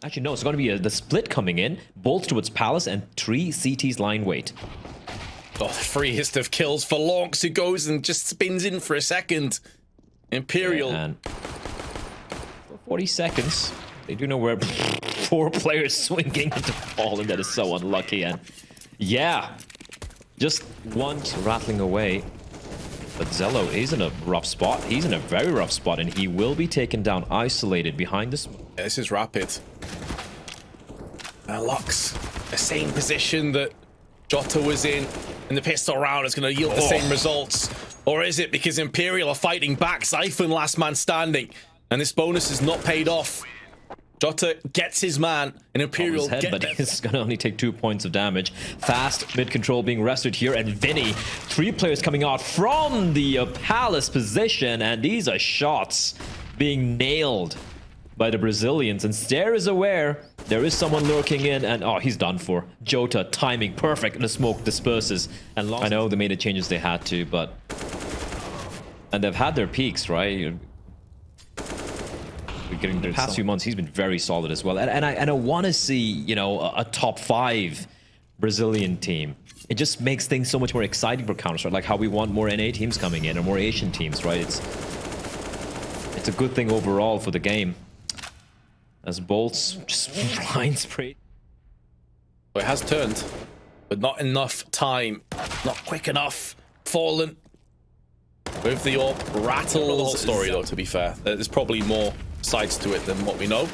Actually, no, it's going to be the split coming in. Bolts towards Palace and 3 CTs line wait. Oh, the freest of kills for Lonks, who goes and just spins in for a second. Imperial. And for 40 seconds, they do know where 4 players swinging into Fallen. That is so unlucky. And yeah, just one rattling away. But Zello is in a rough spot. He's in a very rough spot, and he will be taken down, isolated behind the smoke. Yeah, this is rapid. Lux, the same position that Jota was in the pistol round is going to yield the same results. Or is it because Imperial are fighting back? Zyphon last man standing, and this bonus is not paid off. Jota gets his man, and Imperial head, but he's going to only take 2 points of damage. Fast mid-control being rested here, and Vinny, 3 players coming out from the Palace position, and these are shots being nailed by the Brazilians. And Stare is aware there is someone lurking in, and oh, he's done for. Jota, timing perfect, and the smoke disperses. And I know they made the changes they had to, but... And they've had their peaks, right? Getting the past few months, he's been very solid as well, and I want to see, you know, a top 5 Brazilian team. It just makes things so much more exciting for Counter-Strike, like how we want more NA teams coming in or more Asian teams, right? It's a good thing overall for the game. As Bolts just blind spray. It has turned, but not enough time, not quick enough. Fallen with the AWP rattles. The whole story, though, to be fair, there's probably more sides to it than what we know.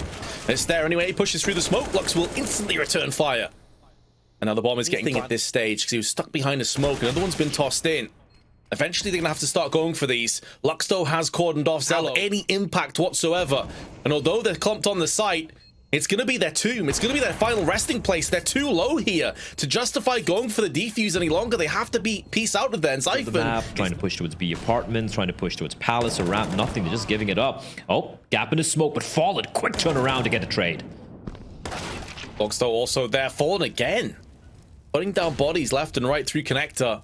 It's there anyway. He pushes through the smoke. Lux will instantly return fire. And now the bomb is getting at this stage because he was stuck behind the smoke. Another one's been tossed in. Eventually, they're going to have to start going for these. Lux, though, has cordoned off Zello. Any impact whatsoever. And although they're clumped on the site, it's going to be their tomb. It's going to be their final resting place. They're too low here to justify going for the defuse any longer. They have to be peace out of there. And Zyphon trying to push towards B apartments, trying to push towards Palace or ramp. Nothing. They're just giving it up. Oh, gap in the smoke, but Fallen quick turnaround to get a trade. Lux, though, also there. Fallen again, putting down bodies left and right through connector,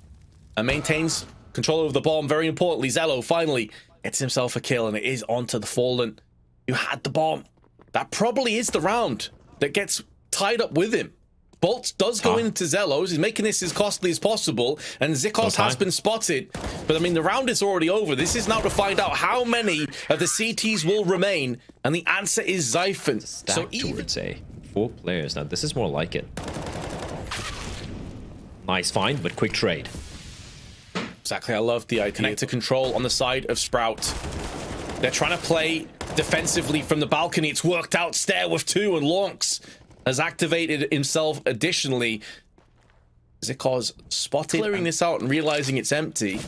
and maintains control over the bomb. Very importantly, Zello finally gets himself a kill, and it is onto the Fallen who had the bomb. That probably is the round that gets tied up with him. Bolts does go into Zello's. He's making this as costly as possible, and Zikos has been spotted. But I mean, the round is already over. This is now to find out how many of the CTs will remain, and the answer is Zyphon. So even say 4 players. Now this is more like it. Nice find, but quick trade. Exactly, I love the idea. Connector control on the side of Sprout. They're trying to play defensively from the balcony. It's worked out. Stare with 2, and Lonks has activated himself additionally. Zikos spotted, clearing this out and realizing it's empty.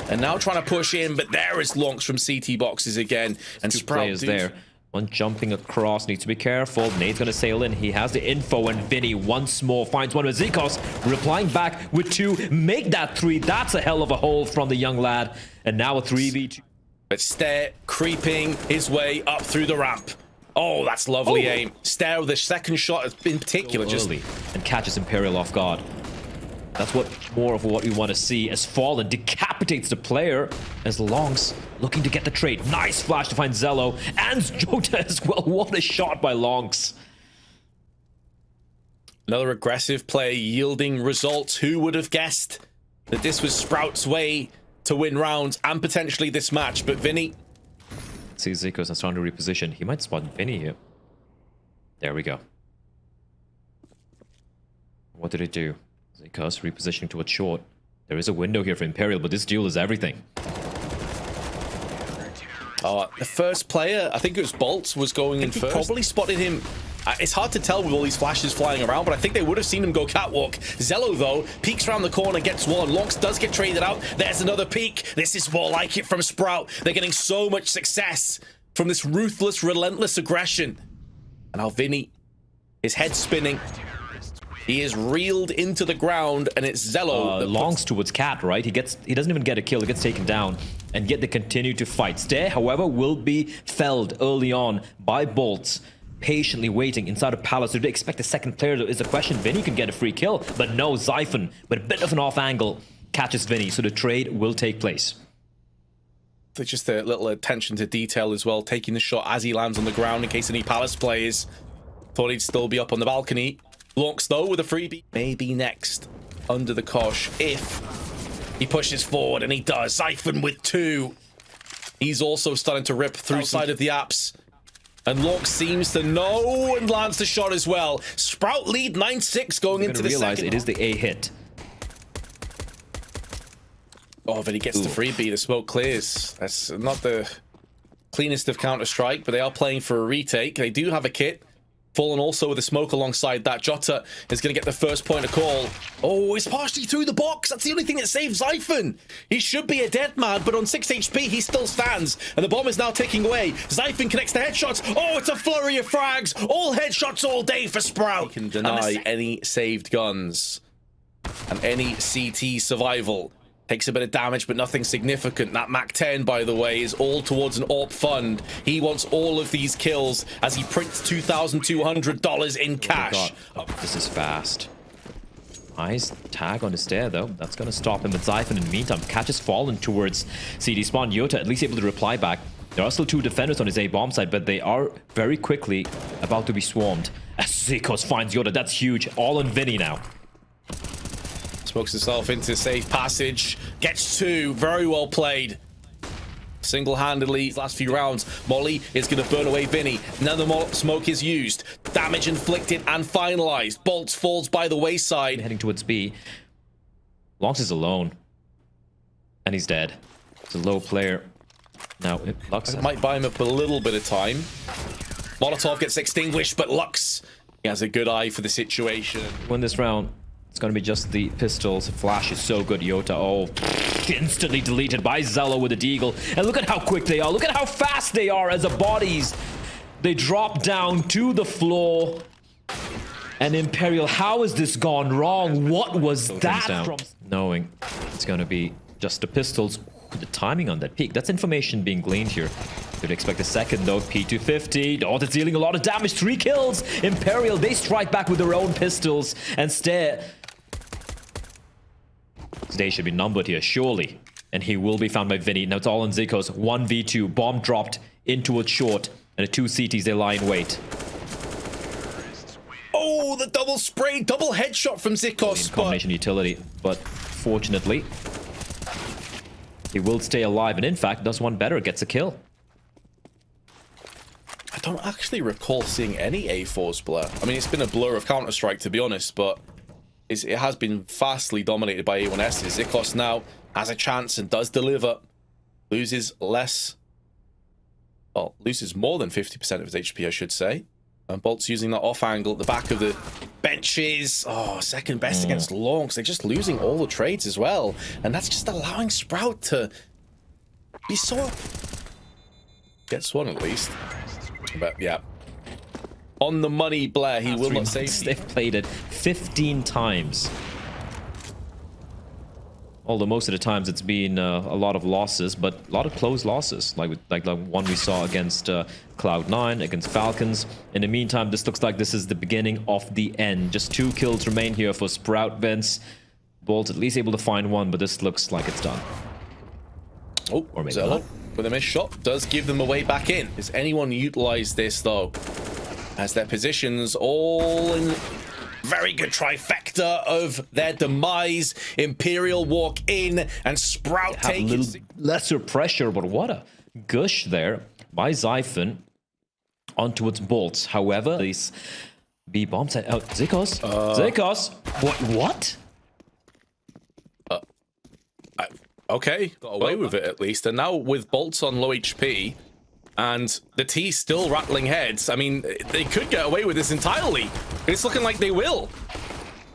And now trying to push in, but there is Lonks from CT boxes again. And 2 players there. One jumping across, needs to be careful. Nade's gonna sail in. He has the info, and Vinny once more finds one with Zikos, replying back with 2. Make that 3. That's a hell of a hold from the young lad. And now a 3v2. But Stare creeping his way up through the ramp. Oh, that's lovely aim. Stare with the second shot in particular, just early, and catches Imperial off guard. That's what more of what we want to see, as Fallen decapitates the player, as Lonks looking to get the trade. Nice flash to find Zello and Jota as well. What a shot by Lonks. Another aggressive play yielding results. Who would have guessed that this was Sprout's way to win rounds and potentially this match? But Vinny, see Zikos is trying to reposition. He might spot Vinny here. There we go. What did it do? Zikos repositioning towards short. There is a window here for Imperial, but this duel is everything. The first player, I think it was Bolts, was going in first. Probably spotted him. It's hard to tell with all these flashes flying around, but I think they would have seen him go catwalk. Zello, though, peeks around the corner, gets one. Lonks does get traded out. There's another peek. This is more like it from Sprout. They're getting so much success from this ruthless, relentless aggression. And now Vinny, his head spinning. He is reeled into the ground, and it's Zello. Longs towards Cat, right? He doesn't even get a kill. He gets taken down, and yet they continue to fight. Stare, however, will be felled early on by Bolts. Patiently waiting inside of Palace. Do they expect a second player? Is the question. Vinny can get a free kill, but no, Zyphon, with a bit of an off angle, catches Vinny, so the trade will take place. There's just a little attention to detail as well, taking the shot as he lands on the ground in case any Palace players Thought he'd still be up on the balcony. Looks though with a freebie. Maybe next under the kosh if he pushes forward, and he does. Siphon with 2. He's also starting to rip through side of the apps. And Locke seems to know and lands the shot as well. Sprout lead 9-6 going into the second. It is the A hit. Oh, but he gets the freebie. The smoke clears. That's not the cleanest of Counter-Strike, but they are playing for a retake. They do have a kit. Fallen also with a smoke alongside that. Jota is going to get the first point of call. Oh, he's partially through the box. That's the only thing that saves Xiphon. He should be a dead man, but on 6 HP, he still stands. And the bomb is now ticking away. Xiphon connects the headshots. Oh, it's a flurry of frags. All headshots all day for Sprout. He can deny any saved guns and any CT survival. Takes a bit of damage, but nothing significant. That MAC-10, by the way, is all towards an AWP fund. He wants all of these kills as he prints $2,200 in cash. Oh, this is fast. Nice tag on the stair, though. That's going to stop him. But Xiphon, in the meantime, catches fallen towards CD spawn. Yota at least able to reply back. There are still 2 defenders on his A bomb side, but they are very quickly about to be swarmed. As Zikos finds Yota, that's huge. All on Vinny now. Smokes himself into safe passage. Gets 2. Very well played. Single-handedly, last few rounds, Molly is going to burn away Vinny. Another smoke is used. Damage inflicted and finalized. Bolts falls by the wayside. Heading towards B. Longs is alone. And he's dead. It's a low player. Now, Lux might buy him up a little bit of time. Molotov gets extinguished, but Lux, he has a good eye for the situation. Win this round. It's going to be just the pistols. Flash is so good, Yota. Oh, instantly deleted by Zello with a deagle. And look at how quick they are. Look at how fast they are as the bodies. They drop down to the floor. And Imperial, how has this gone wrong? What was that from? Knowing it's going to be just the pistols. The timing on that peak. That's information being gleaned here. Could expect a second though. P250. Oh, that's dealing a lot of damage. 3 kills. Imperial, they strike back with their own pistols and stare. They should be numbered here, surely. And he will be found by Vinny. Now it's all on Zikos. 1v2. Bomb dropped into a short. And the 2 CTs, they lie in wait. Oh, the double spray. Double headshot from Zikos. Combination utility. But fortunately, he will stay alive. And in fact, does one better. Gets a kill. I don't actually recall seeing any A4s blur. I mean, it's been a blur of Counter-Strike, to be honest, but it has been vastly dominated by A1Ss. Zikos now has a chance and does deliver. Loses less. Well, loses more than 50% of his HP, I should say. And Bolt's using that off angle at the back of the benches. Oh, second best against Longs. They're just losing all the trades as well. And that's just allowing Sprout to be so... Gets one at least. But yeah. On the money, Blair. He will not save. They've played it 15 times. Although most of the times it's been a lot of losses, but a lot of close losses, like the one we saw against Cloud9, against Falcons. In the meantime, this looks like this is the beginning of the end. Just 2 kills remain here for Sprout Vince. Bolt at least able to find 1, but this looks like it's done. Oh, or maybe not. With a missed shot, does give them a way back in. Does anyone utilize this though? As their positions all in very good trifecta of their demise. Imperial walk in and Sprout take a little lesser pressure, but what a gush there by Xiphon onto its bolts. However, these B bombs out. Zikos. Zikos. What? Okay, got away with it at least. And now with bolts on low HP and the T still rattling heads, I mean, they could get away with this entirely. It's looking like they will.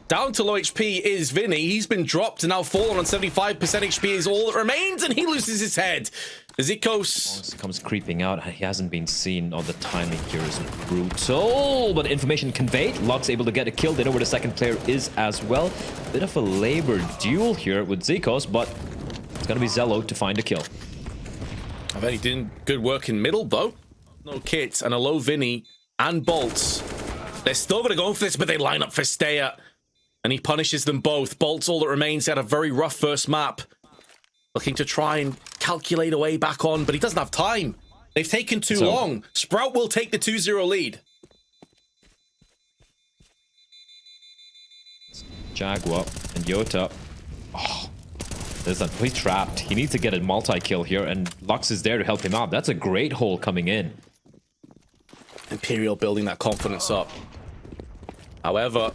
Down to low HP is Vinny. He's been dropped and now fallen on 75% HP is all that remains, and he loses his head. Zikos comes creeping out. He hasn't been seen. Oh, the timing here is brutal. But information conveyed. Lux able to get a kill. They know where the second player is as well. Bit of a labor duel here with Zikos, but it's going to be Zello to find a kill. I bet he did good work in middle, though. No kits and a low Vinny and Bolts. They're still going to go for this, but they line up for Steya. And he punishes them both. Bolts, all that remains, had a very rough first map. Looking to try and calculate a way back on, but he doesn't have time. They've taken too long. Sprout will take the 2-0 lead. Jaguar and Yota. Oh, he's trapped. He needs to get a multi-kill here, and Lux is there to help him out. That's a great hole coming in. Imperial building that confidence up. However,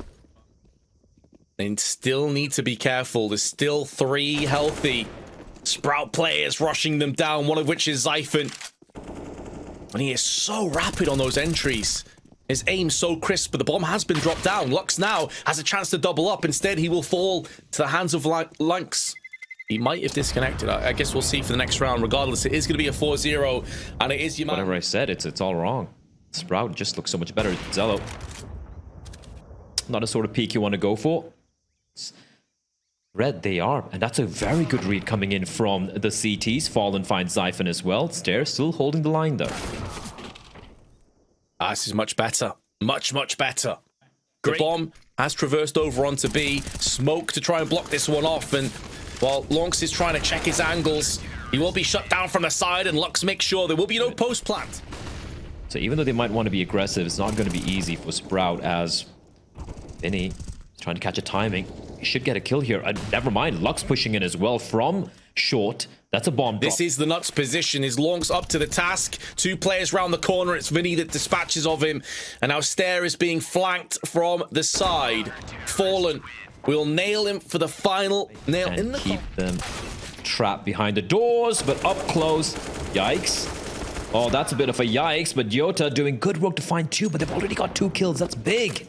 they still need to be careful. There's still 3 healthy Sprout players rushing them down, one of which is Xiphon. And he is so rapid on those entries. His aim so crisp, but the bomb has been dropped down. Lux now has a chance to double up. Instead, he will fall to the hands of Lynx. He might have disconnected. I guess we'll see for the next round. Regardless, it is going to be a 4-0, and it is your man. Whatever I said, it's all wrong. Sprout just looks so much better than Zello. Not a sort of peak you want to go for. Red, they are, and that's a very good read coming in from the CTs. Fallen finds Xiphon as well. Stairs still holding the line though. This is much better. Much better. Great. The bomb has traversed over onto B. Smoke to try and block this one off, and while Lonks is trying to check his angles, he will be shut down from the side, and Lux makes sure there will be no post plant. So even though they might want to be aggressive, it's not going to be easy for Sprout, as Vinny is trying to catch a timing. He should get a kill here. Never mind, Lux pushing in as well from short. That's a bomb drop. This is the nuts position. His Lonks up to the task. 2 players round the corner. It's Vinny that dispatches of him. And now Stair is being flanked from the side. Fallen will nail him for the final nail and in the keep them trapped behind the doors, but up close. Yikes. Oh, that's a bit of a yikes, but Yota doing good work to find 2, but they've already got 2 kills. That's big.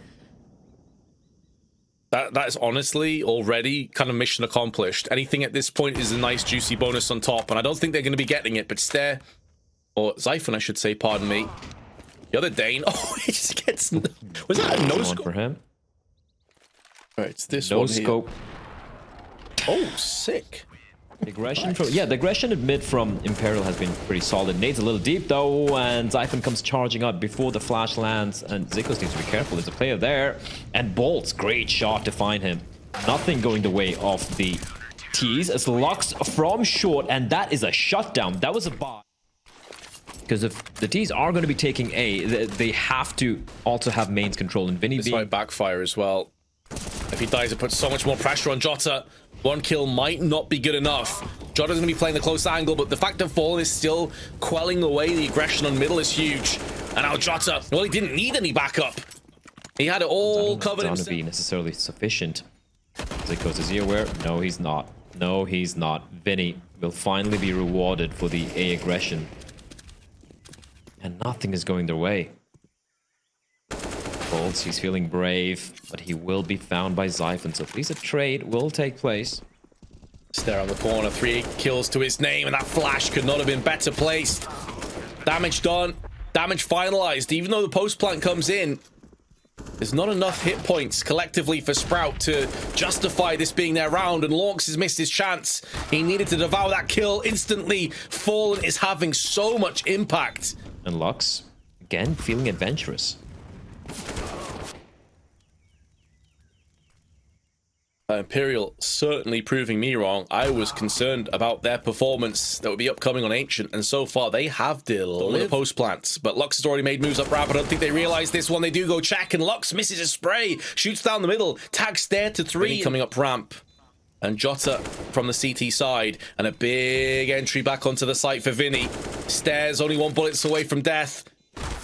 That is honestly already kind of mission accomplished. Anything at this point is a nice juicy bonus on top, and I don't think they're going to be getting it, but Stair, or Xiphon I should say, pardon me. The other Dane, oh, he just gets, was that a no scope for him? All right, it's this no one here. Scope. Oh, sick. Aggression from, yeah, the aggression at mid from Imperial has been pretty solid. Nade's a little deep though, and Xiphon comes charging up before the flash lands, and Zikos needs to be careful. There's a player there, and Bolt's great shot to find him. Nothing going the way of the T's. It's Lux from short, and that is a shutdown. That was a bot. Because if the T's are going to be taking A, they have to also have mains control, and Vinny this might backfire as well. If he dies, it puts so much more pressure on Jota. 1 kill might not be good enough. Jota's going to be playing the close angle, but the fact that Fallen is still quelling away the aggression on middle is huge. And now Jota, well, he didn't need any backup. He had it all covered himself. It's not going to be necessarily sufficient. Zikos, is he aware? No, he's not. No, he's not. Vinny will finally be rewarded for the A aggression. And nothing is going their way. Bolts, he's feeling brave, but he will be found by Xiphon, so please a trade will take place. Stare on the corner, 3 kills to his name, and that flash could not have been better placed. Damage done, damage finalized. Even though the post plant comes in, there's not enough hit points collectively for Sprout to justify this being their round, and Lorx has missed his chance. He needed to devour that kill instantly. Fallen is having so much impact. And Lux, again, feeling adventurous. Imperial certainly proving me wrong. I was concerned about their performance that would be upcoming on Ancient, and so far they have delivered the post plants. But Lux has already made moves up ramp. I don't think they realize this one. They do go check, and Lux misses a spray, shoots down the middle, tags Stair to 3. Coming up ramp, and Jota from the CT side, and a big entry back onto the site for Vinny. Stair's only 1 bullet away from death.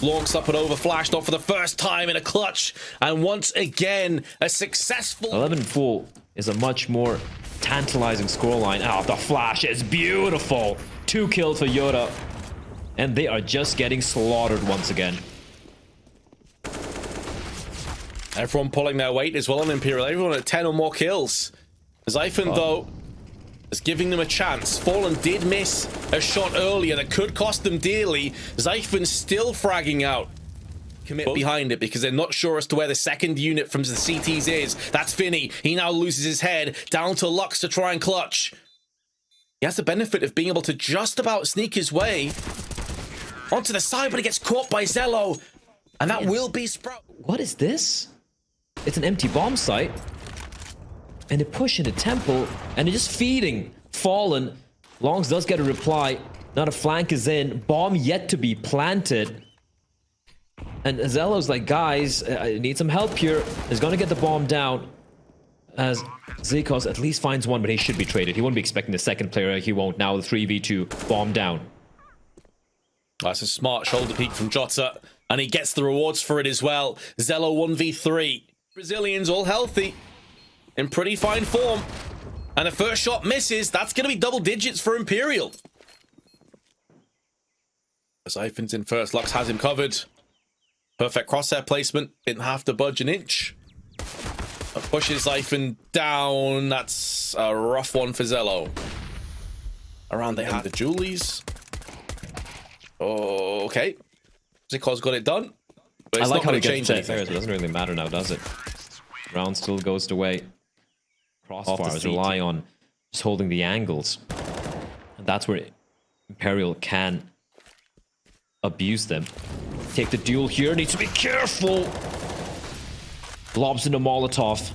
Lonks up and over, flashed off for the first time in a clutch, and once again a successful 11-4 is a much more tantalizing scoreline. Oh, the flash is beautiful. 2 kills for Yoda, and they are just getting slaughtered once again. Everyone pulling their weight as well on Imperial. Everyone at 10 or more kills. Xiphon though is giving them a chance. Fallen did miss a shot earlier that could cost them dearly. Xiphon's still fragging out. Commit behind it because they're not sure as to where the second unit from the CTs is. That's Vinny. He now loses his head. Down to Lux to try and clutch. He has the benefit of being able to just about sneak his way onto the side, but he gets caught by Zello. And that will be Sprout. What is this? It's an empty bomb site. And they push into Temple, and they're just feeding Fallen. Longs does get a reply. Not a flank is in. Bomb yet to be planted. And Zello's like, guys, I need some help here. He's going to get the bomb down. as Zekos at least finds one, but he should be traded. He won't be expecting the second player. He won't. Now the 3v2 bomb down. That's a smart shoulder peek from Jota, and he gets the rewards for it as well. Zello 1v3. Brazilians all healthy, in pretty fine form. And the first shot misses. That's going to be double digits for Imperial. Zyphon's in first. Lux has him covered. Perfect crosshair placement. Didn't have to budge an inch. Pushes Zyphon down. That's a rough one for Zello. Around they have the Julies. Oh, okay. Ziko's got it done. But it's I like not how he going to gets change set anything. It doesn't really matter now, does it? Round still goes the way. Crossfires rely on just holding the angles. And that's where Imperial can abuse them. Take the duel here. Needs to be careful. Lobs into Molotov.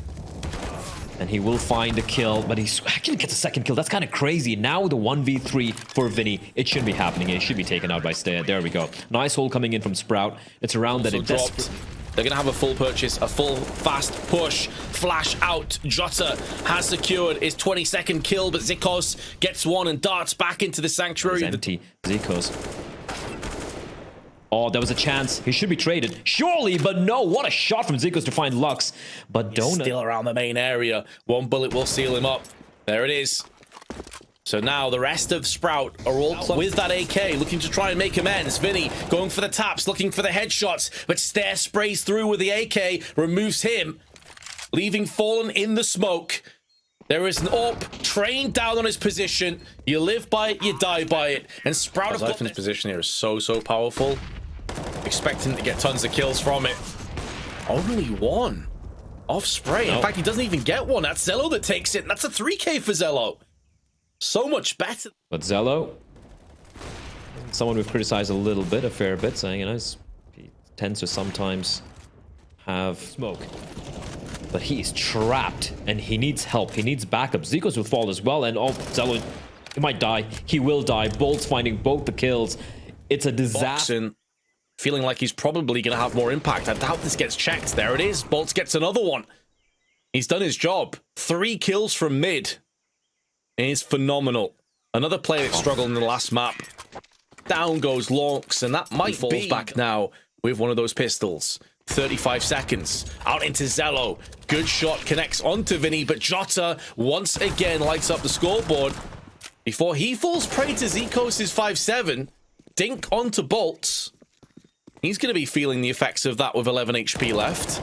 And he will find a kill, but he actually gets a second kill. That's kind of crazy. Now the 1v3 for Vinny. It shouldn't be happening. It should be taken out by Stay. There we go. Nice hole coming in from Sprout. It's around that it dropped. They're going to have a full purchase, a full fast push. Flash out. Jota has secured his 22nd kill, but Zikos gets one and darts back into the sanctuary. Empty. Zikos. Oh, there was a chance. He should be traded. Surely, but no. What a shot from Zikos to find Lux. But He's still around the main area. One bullet will seal him up. There it is. So now the rest of Sprout are all with that AK, looking to try and make amends. Vinny going for the taps, looking for the headshots, but Stare sprays through with the AK, removes him, leaving Fallen in the smoke. There is an AWP trained down on his position. You live by it, you die by it. And Sprout have got his position here is so powerful. Expecting to get tons of kills from it. Only one off spray. In fact, he doesn't even get one. That's Zello that takes it. And that's a 3K for Zello. So much better. But Zello, someone we've criticized a fair bit, saying, you know, he tends to sometimes have smoke. But he's trapped, and he needs help. He needs backup. Zikos will fall as well, and oh, Zello, he might die. He will die. Bolt's finding both the kills. It's a disaster. Boxing, feeling like he's probably going to have more impact. I doubt this gets checked. There it is. Bolts gets another one. He's done his job. 3 kills from mid. It is phenomenal. Another player that struggled in the last map. Down goes Lonks, and that might falls back now with one of those pistols. 35 seconds. Out into Zello. Good shot connects onto Vinny, but Jota once again lights up the scoreboard. Before he falls prey to Zikos' 5-7, dink onto Bolts. He's going to be feeling the effects of that with 11 HP left.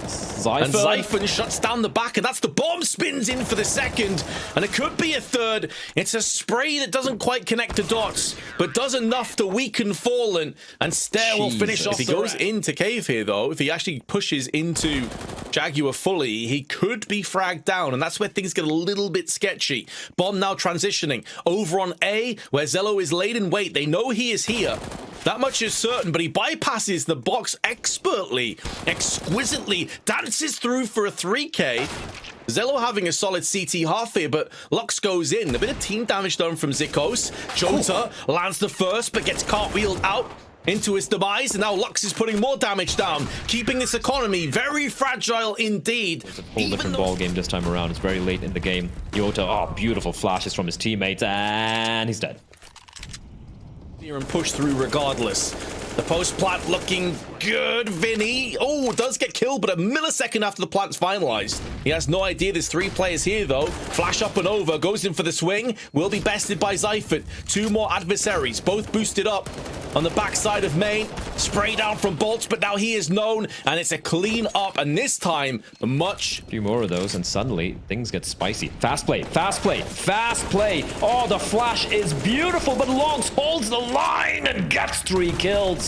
And Zyphon shuts down the back, and that's the bomb spins in for the second. And it could be a third. It's a spray that doesn't quite connect the dots, but does enough to weaken Fallen. And Stare will finish off. If he goes into Cave here, though, if he actually pushes into Jaguar fully, he could be fragged down. And that's where things get a little bit sketchy. Bomb now transitioning over on A, where Zello is laid in wait. They know he is here. That much is certain, but he bypasses the box expertly, exquisitely, dances through for a 3K. Zello having a solid CT half here, but Lux goes in. A bit of team damage done from Zikos. Jota lands the first, but gets cartwheeled out into his demise, and now Lux is putting more damage down, keeping this economy very fragile indeed. It's a whole different ball game this time around. It's very late in the game. Jota, oh, beautiful flashes from his teammates, and he's dead. And push through regardless. The post plant looking good. Vinny, oh, does get killed, but a millisecond after the plant's finalized. He has no idea there's 3 players here, though. Flash up and over, goes in for the swing, will be bested by Zyphon. 2 more adversaries, both boosted up on the backside of main. Spray down from Bolts, but now he is known, and it's a clean up, and this time, a few more of those, and suddenly things get spicy. Fast play, fast play, fast play. Oh, the flash is beautiful, but Longs holds the line and gets 3 kills.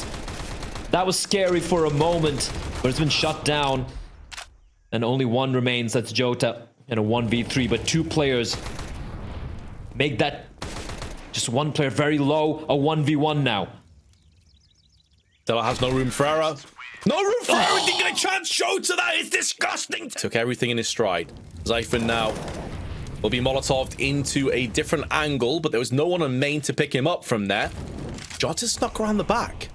That was scary for a moment, but it's been shut down. And only one remains, that's Jota, in a 1v3, but 2 players make that just 1 player very low, a 1v1 now. Zello has no room for error. No room for error! Didn't get a chance! Jota, that is disgusting! Took everything in his stride. Zyphon now will be Molotoved into a different angle, but there was no one on main to pick him up from there. Jota snuck around the back.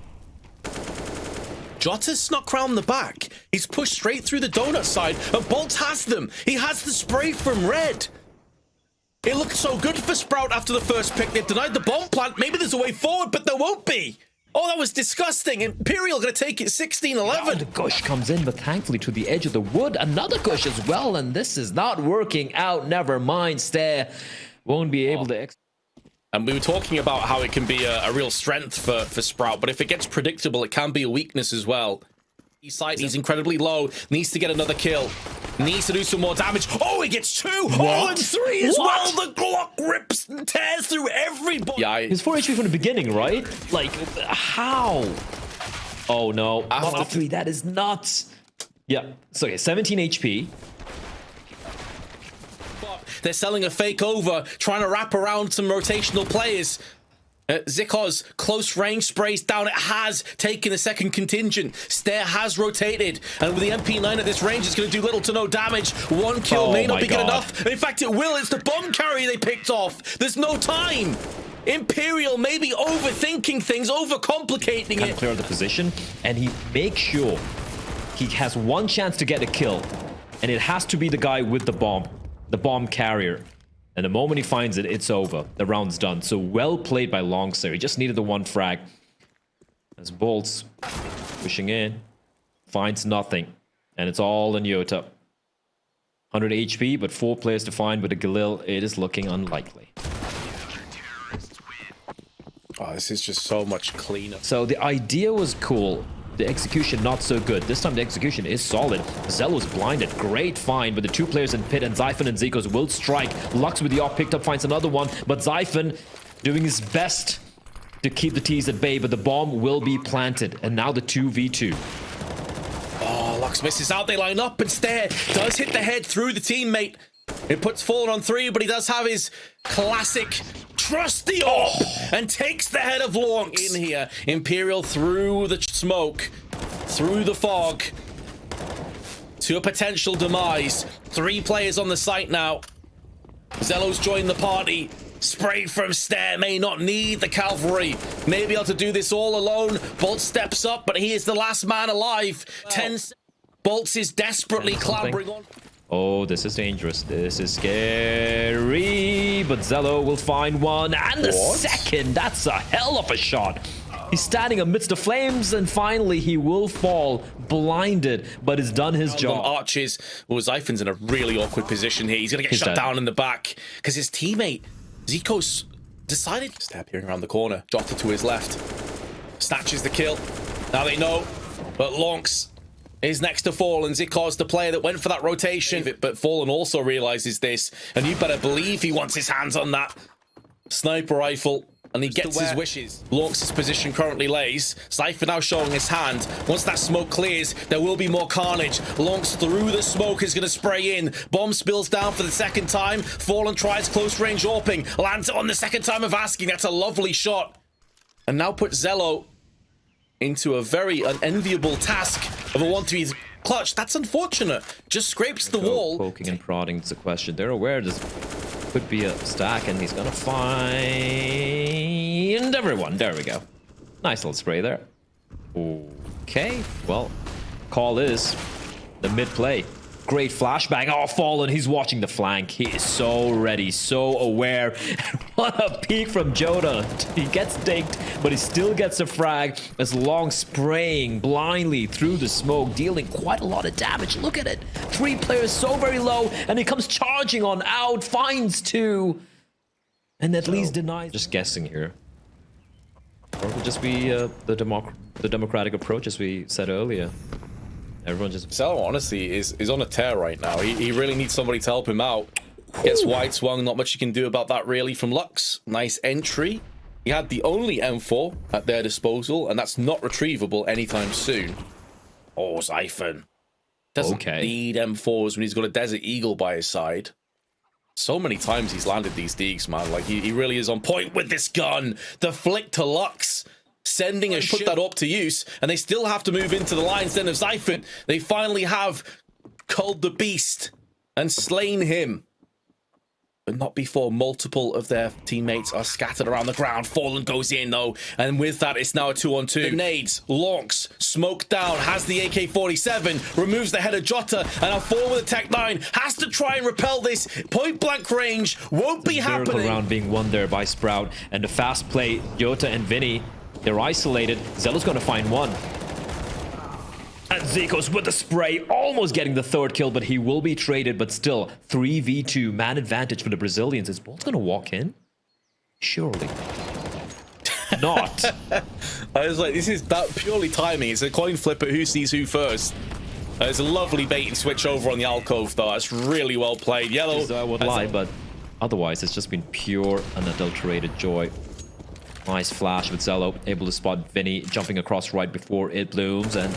Jota's snuck round the back. He's pushed straight through the donut side, and Bolt has them. He has the spray from red. It looked so good for Sprout after the first pick. They've denied the bomb plant. Maybe there's a way forward, but there won't be. Oh, that was disgusting. Imperial going to take it 16-11. The gush comes in, but thankfully to the edge of the wood. Another gush as well, and this is not working out. Never mind, Stare won't be able to... And we were talking about how it can be a real strength for Sprout, but if it gets predictable, it can be a weakness as well. He's incredibly low, needs to get another kill, needs to do some more damage. Oh, he gets 2! What? Oh, and 3 as What? well! The Glock rips and tears through everybody! Yeah, He's 4 HP from the beginning, right? Like, how? Oh no, After 1 of 3, that is nuts! Yeah, so okay, 17 HP. They're selling a fake over, trying to wrap around some rotational players. ZhiGHLiGHTS, close range sprays down. It has taken a second contingent. Stare has rotated. And with the MP9 at this range, it's going to do little to no damage. 1 kill may not be good enough. In fact, it will. It's the bomb carrier they picked off. There's no time. Imperial may be overthinking things, overcomplicating it. Clear the position, and he makes sure he has 1 chance to get a kill. And it has to be the guy with the bomb carrier. And the moment he finds it, it's over. The round's done. So well played by Longster. He just needed the 1 frag. As Bolts pushing in, finds nothing. And it's all in Yota. 100 HP, but 4 players to find with a Galil. It is looking unlikely. Oh, this is just so much cleaner. So the idea was cool. The execution not so good. This time the execution is solid. Zelo's blinded. Great find, but the 2 players in pit, and Zyphon and Zico's will strike. Lux with the off picked up, finds another one, but Zyphon doing his best to keep the T's at bay, but the bomb will be planted. And now the 2v2. Oh, Lux misses out. They line up, and Stare does hit the head through the teammate. It puts Fallen on 3, but he does have his classic trusty op and takes the head of Lonks in here. Imperial through the smoke, through the fog, to a potential demise. 3 players on the site now. Zelo's joined the party. Spray from Stare, may not need the cavalry. May be able to do this all alone. Bolt steps up, but he is the last man alive. 10 Bolts is desperately clambering on. Oh, this is dangerous. This is scary. But Zelo will find one. And the second. That's a hell of a shot. He's standing amidst the flames. And finally, he will fall blinded. But it's done his job. Arches. Well, Zyphon's in a really awkward position here. He's going to get shut down in the back. Because his teammate, Zico's, decided to step here around the corner. Jota to his left. Snatches the kill. Now they know. But Lonks is next to Fallen. ZhiGHLiGHTS, the player that went for that rotation. But Fallen also realizes this, and you better believe he wants his hands on that sniper rifle, and he gets his wishes. Lonks' position currently lays. Zyphon now showing his hand. Once that smoke clears, there will be more carnage. Lonks through the smoke is going to spray in. Bomb spills down for the 2nd time. Fallen tries close range AWPing. Lands it on the 2nd time of asking. That's a lovely shot. And now put Zelo into a very unenviable task of a 1-3 clutch. That's unfortunate. Just scrapes the wall. Poking and prodding is the question. They're aware this could be a stack, and he's gonna find everyone. There we go. Nice little spray there. Okay, well, call is the mid play. Great flashbang. Oh, Fallen, he's watching the flank. He is so ready, so aware. What a peek from Jota. He gets dinked, but he still gets a frag as Long spraying blindly through the smoke, dealing quite a lot of damage. Look at it. 3 players so very low, and he comes charging on out, finds 2, and at least denies. Just guessing here. Or it would just be the democratic approach, as we said earlier. Everyone just... Zelo, honestly, is on a tear right now. He really needs somebody to help him out. Gets wide swung. Not much you can do about that, really, from Lux. Nice entry. He had the only M4 at their disposal, and that's not retrievable anytime soon. Oh, Zyphon. Doesn't need M4s when he's got a Desert Eagle by his side. So many times he's landed these digs, man. Like, he really is on point with this gun. The flick to Lux. Sending a put that up to use, and they still have to move into the lines then of Zyphon. They finally have culled the beast and slain him. but not before multiple of their teammates are scattered around the ground. Fallen goes in though, and with that, it's now a 2-on-2. Grenades, Lonks, smoke down, has the AK-47, removes the head of Jota, and now Fallen with a Tech 9 has to try and repel this. Point blank range won't be happening. Miracle round being won there by Sprout, and the fast play. Jota and Vinny, they're isolated. Zelo's going to find one. And Zikos with the spray, almost getting the third kill, but he will be traded. But still, 3v2 man advantage for the Brazilians. Is Bolt going to walk in? Surely not. I was like, this is that purely timing. It's a coin flip at who sees who first. There's a lovely bait and switch over on the alcove, though. That's really well played. Yellow. I would lie, but otherwise, it's just been pure, unadulterated joy. Nice flash with Zelo, able to spot Vinny jumping across right before it blooms and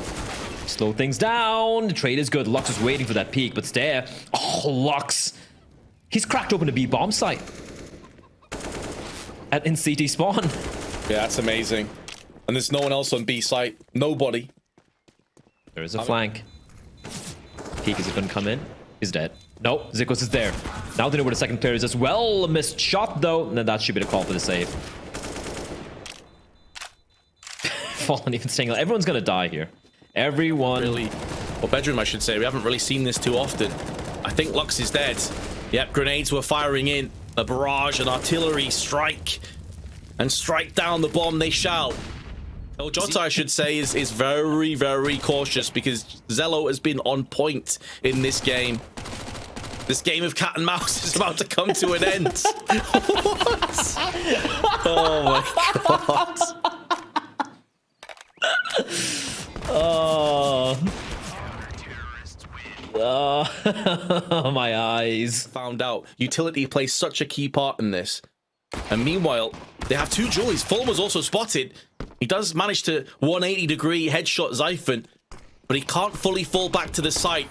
slow things down. The trade is good. Lux is waiting for that peek, but stare. Oh, Lux. He's cracked open a B bomb site in CT spawn. Yeah, that's amazing. And there's no one else on B site. Nobody. There is a flank. Peek, is it going to come in? He's dead. No, Zikos is there. Now they know where the second player is as well. A missed shot, though. And then that should be the call for the save. Fallen even staying alive. Everyone's going to die here. Everyone. Really? Well, bedroom, I should say. We haven't really seen this too often. I think Lux is dead. Yep, grenades were firing in. A barrage and artillery strike. And strike down the bomb they shall. Oh, Jota, I should say, is very, very cautious because Zelo has been on point in this game. This game of cat and mouse is about to come to an end. What? Oh my god. Oh, my eyes. Found out. Utility plays such a key part in this. And meanwhile, they have two Julies. Fulham was also spotted. He does manage to 180-degree headshot Zyphon, but he can't fully fall back to the site.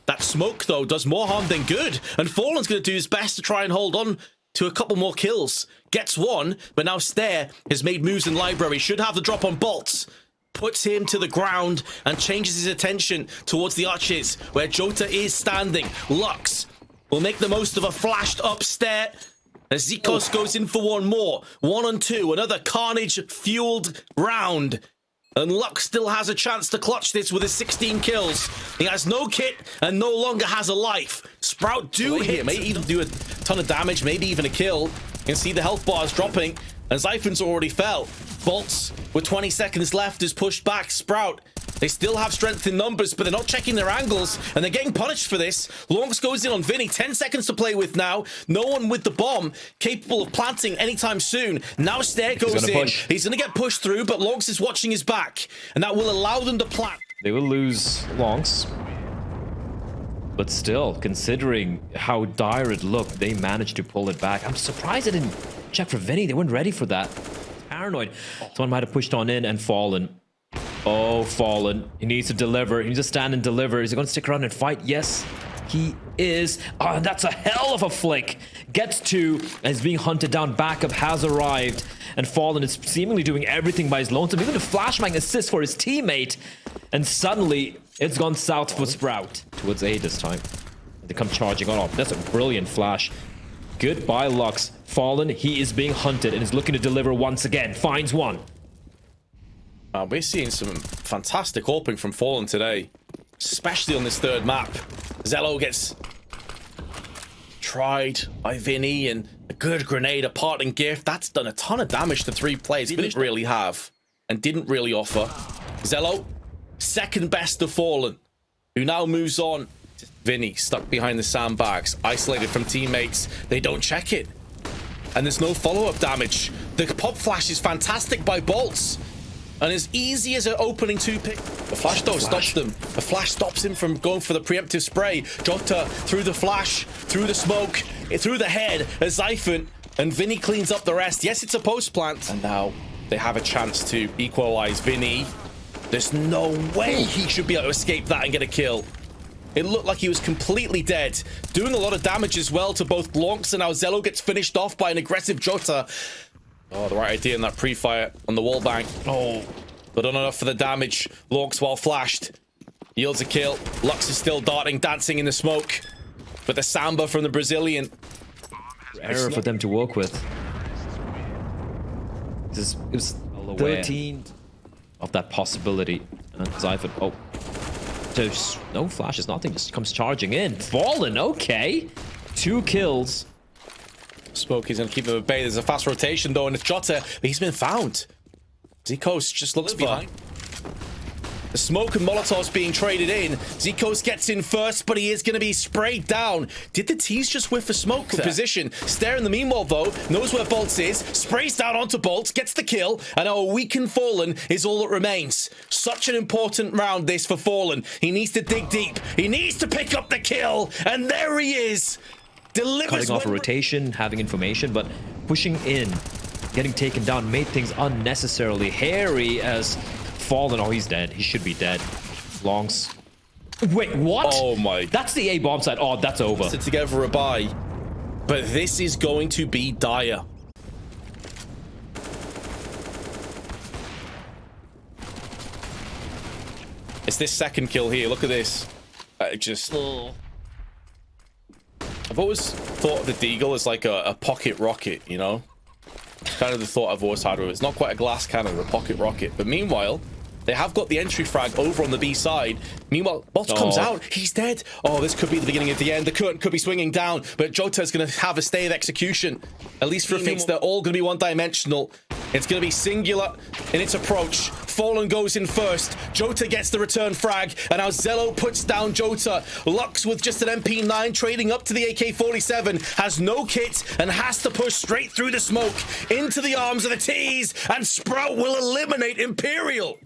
That smoke, though, does more harm than good. And Fallen's going to do his best to try and hold on to a couple more kills. Gets one, but now Stare has made moves in Library. Should have the drop on Bolts. Puts him to the ground and changes his attention towards the arches where Jota is standing. Lux will make the most of a flashed up Stare as Zikos goes in for one more. 1-on-2, another carnage-fueled round. And Lux still has a chance to clutch this with his 16 kills. He has no kit and no longer has a life. Sprout do hit. May even do a ton of damage, maybe even a kill. You can see the health bars dropping, and Zyphon's already fell. Bolts, with 20 seconds left, is pushed back. Sprout, they still have strength in numbers, but they're not checking their angles, and they're getting punished for this. Longs goes in on Vinny, 10 seconds to play with now. No one with the bomb, capable of planting anytime soon. Now Stare goes in. He's going to get pushed through, but Longs is watching his back, and that will allow them to plant. They will lose Longs. But still, considering how dire it looked, they managed to pull it back. I'm surprised they didn't check for Vinny. They weren't ready for that. Paranoid. Someone might have pushed on in and Fallen. Oh, Fallen. He needs to deliver. He needs to stand and deliver. Is he going to stick around and fight? Yes, he is. Oh, and that's a hell of a flick. Gets two and is being hunted down. Backup has arrived. And Fallen is seemingly doing everything by his lonesome. Even a flashbang assist for his teammate. And suddenly, it's gone south for Sprout. Towards A this time. They come charging on. Oh, that's a brilliant flash. Goodbye, Lux. Fallen, he is being hunted and is looking to deliver once again. Finds one. We're seeing some fantastic opening from Fallen today, especially on this third map. Zelo gets tried by Vinny, and a good grenade, a parting gift. That's done a ton of damage to three players. He didn't really have and didn't really offer. Zelo, second best of Fallen, who now moves on. Vinny stuck behind the sandbags, isolated from teammates. They don't check it. And there's no follow-up damage. The pop flash is fantastic by Bolts. And as easy as an opening two pick, the flash though stops them. The flash stops him from going for the preemptive spray. Jota through the flash, through the smoke, through the head as Zyphon, and Vinny cleans up the rest. Yes, it's a post plant. And now they have a chance to equalize. Vinny, there's no way he should be able to escape that and get a kill. It looked like he was completely dead, doing a lot of damage as well to both Lonks, and now Zelo gets finished off by an aggressive Jota. Oh, the right idea in that pre-fire on the wall bank. Oh, but not enough for the damage. Lonks, while flashed, yields a kill. Lux is still darting, dancing in the smoke. But the samba from the Brazilian error for them to work with. It was 13 of that possibility. And Zypher, oh, there's no flashes, nothing, just comes charging in. Fallen, okay. 2 kills. Smoke is going to keep him at bay. There's a fast rotation though, and it's Jota, but he's been found. Zikos just looks behind. The smoke and Molotovs being traded in. Zikos gets in first, but he is going to be sprayed down. Did the T's just whiff a smoke there? Position. Stare in the meanwhile, though. Knows where Bolts is. Sprays down onto Bolts. Gets the kill. And our weakened Fallen is all that remains. Such an important round, this, for Fallen. He needs to dig deep. He needs to pick up the kill. And there he is. Delivers. Cutting off a rotation, having information, but pushing in. Getting taken down made things unnecessarily hairy as Fallen. Oh, he's dead. He should be dead. Longs. Wait, what? Oh my. That's the A bomb side. Oh, that's over. Sit together a buy. But this is going to be dire. It's this second kill here. Look at this. I've always thought of the Deagle as like a pocket rocket, you know? Kind of the thought I've always had with it. It's not quite a glass cannon, a pocket rocket. But meanwhile, they have got the entry frag over on the B side. Meanwhile, Bolt comes out. He's dead. Oh, this could be the beginning of the end. The curtain could be swinging down. But Jota's going to have a stay of execution. At least for a few. They're all going to be one-dimensional. It's going to be singular in its approach. Fallen goes in first. Jota gets the return frag. And now Zello puts down Jota. Lux with just an MP9 trading up to the AK-47. Has no kit and has to push straight through the smoke into the arms of the T's. And Sprout will eliminate Imperial.